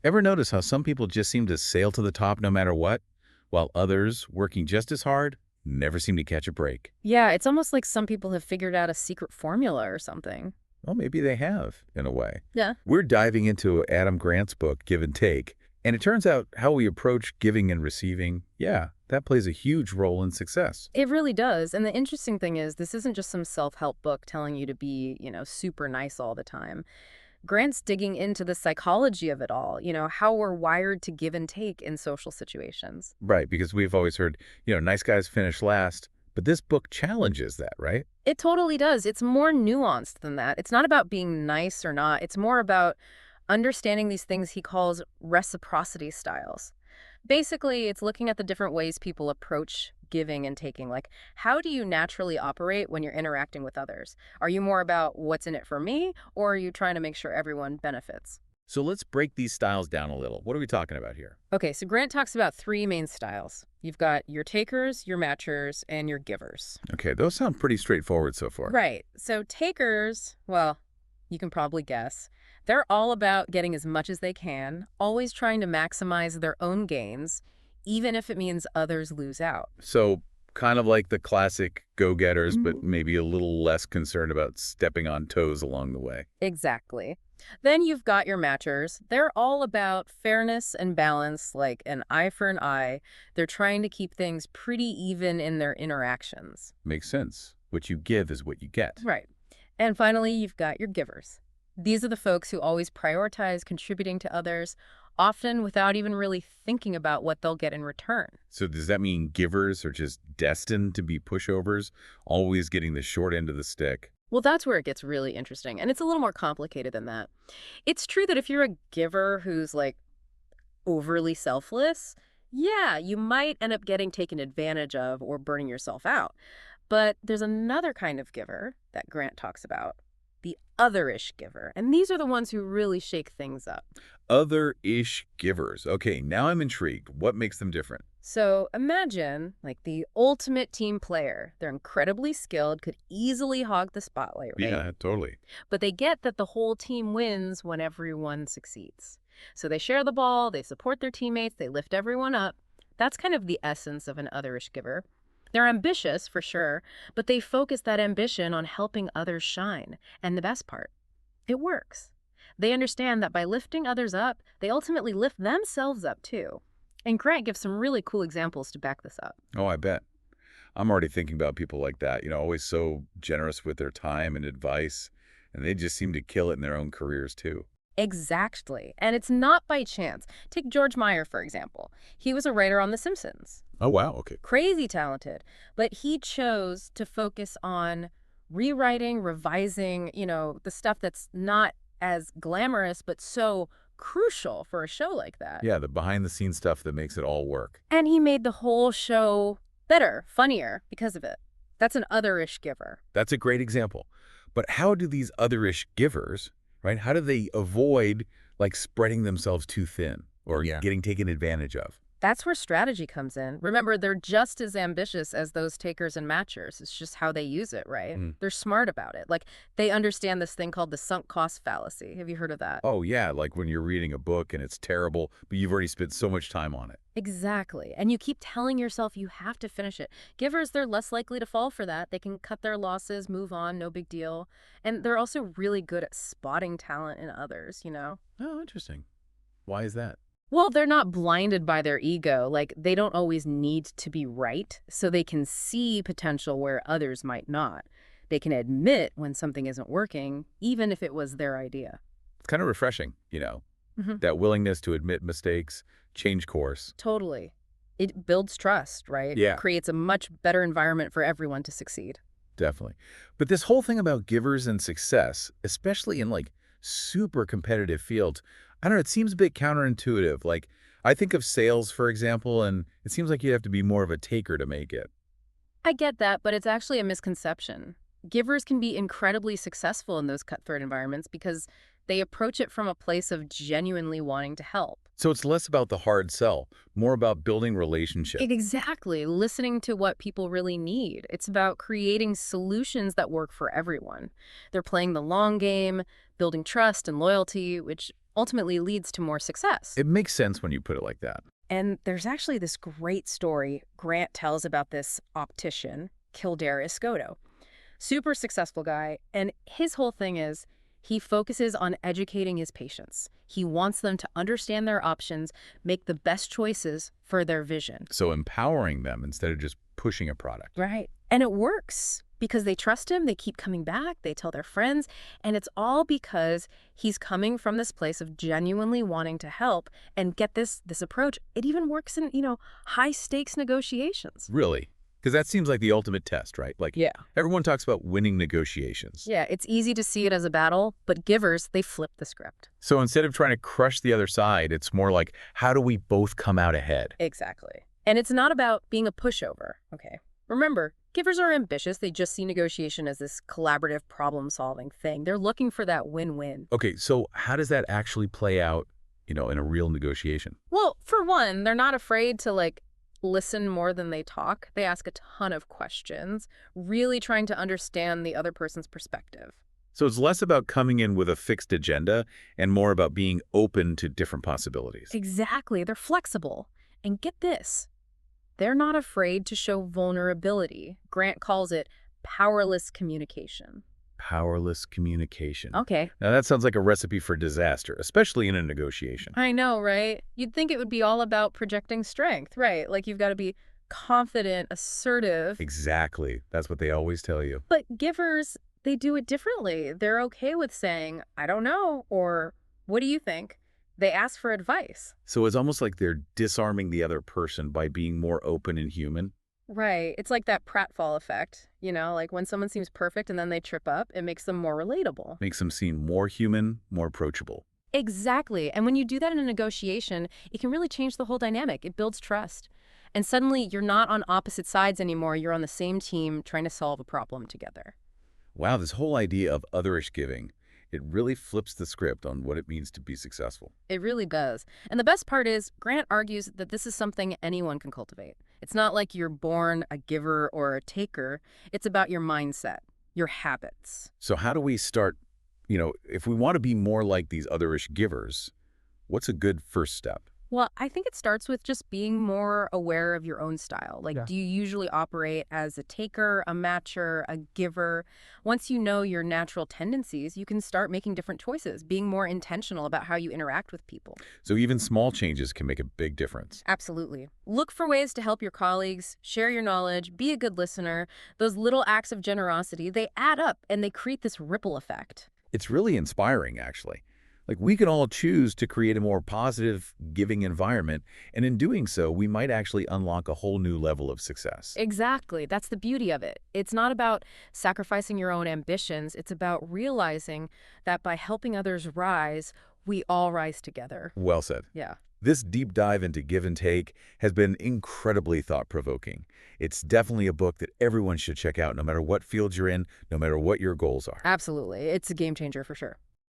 Ever notice how some people just seem to sail to the top no matter what, while others, working just as hard, never seem to catch a break? Yeah, it's almost like some people have figured out a secret formula or something. Well, maybe they have, in a way. Yeah. We're diving into Adam Grant's book, Give and Take, and it turns out how we approach giving and receiving, yeah, that plays a huge role in success. It really does. And the interesting thing is, this isn't just some self-help book telling you to be, super nice all the time. Grant's digging into the psychology of it all, how we're wired to give and take in social situations. Right, because we've always heard, nice guys finish last, but this book challenges that, right? It totally does. It's more nuanced than that. It's not about being nice or not. It's more about understanding these things he calls reciprocity styles. Basically, it's looking at the different ways people approach giving and taking. Like, how do you naturally operate when you're interacting with others? Are you more about what's in it for me, or are you trying to make sure everyone benefits? So let's break these styles down a little. What are we talking about here? Okay, so Grant talks about three main styles. You've got your takers, your matchers, and your givers. Okay, those sound pretty straightforward so far. Right. So takers, well, you can probably guess. They're all about getting as much as they can, always trying to maximize their own gains, even if it means others lose out. So kind of like the classic go-getters, but maybe a little less concerned about stepping on toes along the way. Exactly. Then you've got your matchers. They're all about fairness and balance, like an eye for an eye. They're trying to keep things pretty even in their interactions. Makes sense. What you give is what you get. Right. And finally, you've got your givers. These are the folks who always prioritize contributing to others, often without even really thinking about what they'll get in return. So does that mean givers are just destined to be pushovers, always getting the short end of the stick? Well, that's where it gets really interesting, and it's a little more complicated than that. It's true that if you're a giver who's like overly selfless, yeah, you might end up getting taken advantage of or burning yourself out. But there's another kind of giver that Grant talks about, the otherish giver. And these are the ones who really shake things up. Other-ish givers. Okay, now I'm intrigued. What makes them different? So imagine like the ultimate team player. They're incredibly skilled, could easily hog the spotlight, right? Yeah, totally. But they get that the whole team wins when everyone succeeds. So they share the ball, they support their teammates, they lift everyone up. That's kind of the essence of an otherish giver. They're ambitious, for sure, but they focus that ambition on helping others shine. And the best part, it works. They understand that by lifting others up, they ultimately lift themselves up too. And Grant gives some really cool examples to back this up. Oh, I bet. I'm already thinking about people like that, always so generous with their time and advice, and they just seem to kill it in their own careers too. Exactly. And it's not by chance. Take George Meyer, for example. He was a writer on The Simpsons. Oh, wow. Okay. Crazy talented. But he chose to focus on rewriting, revising, the stuff that's not as glamorous, but so crucial for a show like that. Yeah, the behind-the-scenes stuff that makes it all work. And he made the whole show better, funnier because of it. That's an otherish giver. That's a great example. But how do these otherish givers, right, how do they avoid, like, spreading themselves too thin or getting taken advantage of? That's where strategy comes in. Remember, they're just as ambitious as those takers and matchers. It's just how they use it, right? Mm. They're smart about it. Like, they understand this thing called the sunk cost fallacy. Have you heard of that? Oh, yeah, like when you're reading a book and it's terrible, but you've already spent so much time on it. Exactly. And you keep telling yourself you have to finish it. Givers, they're less likely to fall for that. They can cut their losses, move on, no big deal. And they're also really good at spotting talent in others. Oh, interesting. Why is that? Well, they're not blinded by their ego. Like, they don't always need to be right, so they can see potential where others might not. They can admit when something isn't working, even if it was their idea. It's kind of refreshing, Hmm. that willingness to admit mistakes, change course. Totally. It builds trust, right? Yeah. Creates a much better environment for everyone to succeed. Definitely. But this whole thing about givers and success, especially in like super competitive fields, I don't know, it seems a bit counterintuitive. Like, I think of sales, for example, and it seems like you have to be more of a taker to make it. I get that, but it's actually a misconception. Givers can be incredibly successful in those cutthroat environments because they approach it from a place of genuinely wanting to help. So it's less about the hard sell, more about building relationships. Exactly. Listening to what people really need. It's about creating solutions that work for everyone. They're playing the long game, building trust and loyalty, which ultimately leads to more success. It makes sense when you put it like that. And there's actually this great story Grant tells about this optician, Kildare Escoto. Super successful guy, and his whole thing is he focuses on educating his patients. He wants them to understand their options, make the best choices for their vision. So empowering them instead of just pushing a product. Right. And it works because they trust him, they keep coming back, they tell their friends, and it's all because he's coming from this place of genuinely wanting to help. And get this approach, it even works in, high stakes negotiations. Really? Because that seems like the ultimate test, right? Like, Yeah. everyone talks about winning negotiations. Yeah, it's easy to see it as a battle, but givers, they flip the script. So instead of trying to crush the other side, it's more like, how do we both come out ahead? Exactly. And it's not about being a pushover, okay? Remember, givers are ambitious. They just see negotiation as this collaborative problem-solving thing. They're looking for that win-win. Okay, so how does that actually play out, in a real negotiation? Well, for one, they're not afraid to, listen more than they talk. They ask a ton of questions, really trying to understand the other person's perspective. So it's less about coming in with a fixed agenda and more about being open to different possibilities. Exactly. They're flexible. And get this, they're not afraid to show vulnerability. Grant calls it powerless communication. Powerless communication. Okay. Now that sounds like a recipe for disaster, especially in a negotiation. I know, right? You'd think it would be all about projecting strength, right? Like you've got to be confident, assertive. Exactly. That's what they always tell you. But givers, they do it differently. They're okay with saying, I don't know, or what do you think? They ask for advice. So it's almost like they're disarming the other person by being more open and human. Right. It's like that pratfall effect, like when someone seems perfect and then they trip up, it makes them more relatable. Makes them seem more human, more approachable. Exactly. And when you do that in a negotiation, it can really change the whole dynamic. It builds trust. And suddenly you're not on opposite sides anymore. You're on the same team trying to solve a problem together. Wow, this whole idea of otherish giving, it really flips the script on what it means to be successful. It really does. And the best part is, Grant argues that this is something anyone can cultivate. It's not like you're born a giver or a taker. It's about your mindset, your habits. So how do we start, if we want to be more like these otherish givers, what's a good first step? Well, I think it starts with just being more aware of your own style. Yeah. Do you usually operate as a taker, a matcher, a giver? Once you know your natural tendencies, you can start making different choices, being more intentional about how you interact with people. So even small changes can make a big difference. Absolutely. Look for ways to help your colleagues, share your knowledge, be a good listener. Those little acts of generosity, they add up and they create this ripple effect. It's really inspiring, actually. Like, we can all choose to create a more positive, giving environment, and in doing so, we might actually unlock a whole new level of success. Exactly. That's the beauty of it. It's not about sacrificing your own ambitions. It's about realizing that by helping others rise, we all rise together. Well said. Yeah. This deep dive into give and take has been incredibly thought-provoking. It's definitely a book that everyone should check out, no matter what field you're in, no matter what your goals are. Absolutely. It's a game changer for sure.